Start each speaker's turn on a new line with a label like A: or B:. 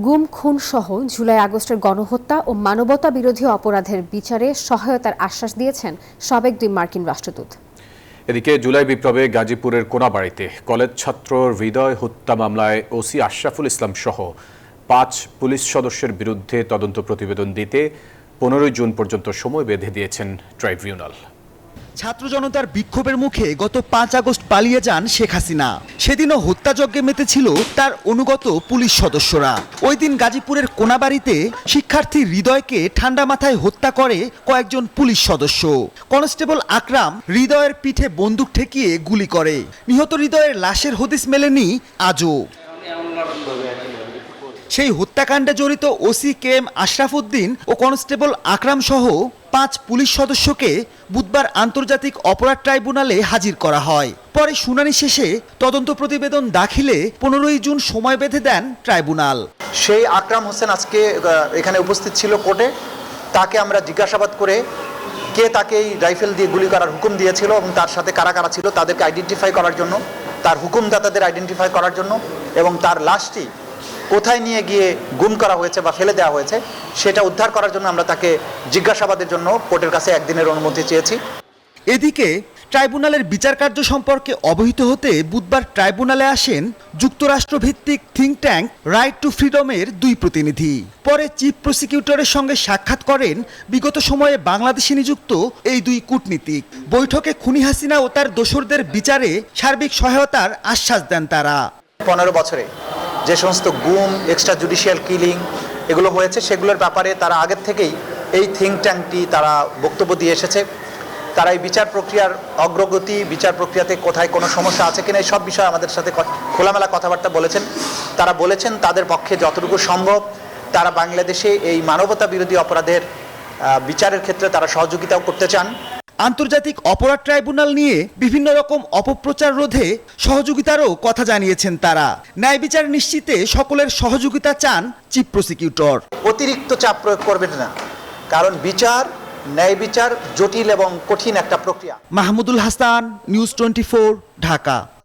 A: গুম খুন সহ জুলাই আগস্টের গণহত্যা ও মানবতা বিরোধী অপরাধের বিচারে সহায়তার আশ্বাস দিয়েছেন সাবেক দুই মার্কিন রাষ্ট্রদূত।
B: এদিকে জুলাই বিপ্লবে গাজীপুরের কোনাবাড়ীতে কলেজ ছাত্র হৃদয় হত্যা মামলায় ওসি আশরাফুল ইসলাম সহ ৫ পুলিশ সদস্যের বিরুদ্ধে তদন্ত প্রতিবেদন দিতে ১৫ জুন পর্যন্ত সময় বেঁধে দিয়েছেন ট্রাইব্যুনাল।
C: ছাত্র জনতার বিক্ষোভের মুখে গত ৫ আগস্ট পালিয়ে যান শেখ হাসিনা। সেদিনও হত্যাযজ্ঞে মেতেছিল তার অনুগত পুলিশ সদস্যরা। ওই দিন গাজীপুরের কোনাবাড়ীতে শিক্ষার্থী হৃদয়কে ঠান্ডা মাথায় হত্যা করে কয়েকজন পুলিশ সদস্য। কনস্টেবল আকরাম হৃদয়ের পিঠে বন্দুক ঠেকিয়ে গুলি করে। নিহত হৃদয়ের লাশের হদিস মেলেনি আজও। সেই হত্যাকাণ্ডে জড়িত OC K M Ashraf Uddin ও কনস্টেবল আকরাম সহ ৫ পুলিশ সদস্যকে বুধবার আন্তর্জাতিক অপরাধ ট্রাইব্যুনালে হাজির করা হয়। পরে শুনানি শেষে তদন্ত প্রতিবেদন দাখিলে ১৫ জুন সময় বেঁধে দেন ট্রাইব্যুনাল।
D: সেই আকরাম হোসেন আজকে এখানে উপস্থিত ছিল কোর্টে। তাকে আমরা জিজ্ঞাসাবাদ করে কে তাকে এই রাইফেল দিয়ে গুলি করার হুকুম দিয়েছিল এবং তার সাথে কারা কারা ছিল তাদেরকে আইডেন্টিফাই করার জন্য, তার হুকুমদাতাদের আইডেন্টিফাই করার জন্য এবং তার লাশটি কোথায় নিয়ে গিয়ে গুম করা হয়েছে বা ফেলে দেওয়া হয়েছে সেটা উদ্ধার করার জন্য আমরা তাকে জিজ্ঞাসাবাদের জন্য কোর্টের কাছে একদিনের অনুমতি চেয়েছি।
C: এদিকে ট্রাইব্যুনালের বিচার কার্য সম্পর্কে অবহিত হতে বুধবার ট্রাইব্যুনালে আসেন যুক্তরাষ্ট্রভিত্তিক থিঙ্ক ট্যাঙ্ক রাইট টু ফ্রিডমের ২ প্রতিনিধি। পরে চিফ প্রসিকিউটরের সঙ্গে সাক্ষাৎ করেন বিগত সময়ে বাংলাদেশে নিযুক্ত এই ২ কূটনীতিক। বৈঠকে খুনি হাসিনা ও তার দোসরদের বিচারে সার্বিক সহায়তার আশ্বাস দেন তারা।
D: ১৫ বছরে যে সমস্ত গুম, এক্সট্রা জুডিশিয়াল কিলিং এগুলো হয়েছে সেগুলোর ব্যাপারে তারা আগের থেকেই এই থিঙ্ক ট্যাঙ্কটি তারা বক্তব্য দিয়ে এসেছে। তারা এই বিচার প্রক্রিয়ার অগ্রগতি, বিচার প্রক্রিয়াতে কোথায় কোনো সমস্যা আছে কিনা এই সব বিষয়ে আমাদের সাথে খোলামেলা কথাবার্তা বলেছেন। তারা বলেছেন তাদের পক্ষে যতটুকু সম্ভব তারা বাংলাদেশে এই মানবতা বিরোধী অপরাধের বিচারের ক্ষেত্রে তারা সহযোগিতাও করতে চান।
C: আন্তর্জাতিক অপরাধ ট্রাইব্যুনাল নিয়ে বিভিন্ন রকম অপপ্রচার রোধে সহযোগিতারও কথা জানিয়েছেন তারা। ন্যায় বিচার নিশ্চিতে সকলের সহযোগিতা চান চিফ প্রসিকিউটর।
D: অতিরিক্ত চাপ প্রয়োগ করবেন না, কারণ ন্যায় বিচার জটিল এবং কঠিন একটা প্রক্রিয়া।
C: মাহমুদুল হাসান, নিউজ 24, ঢাকা।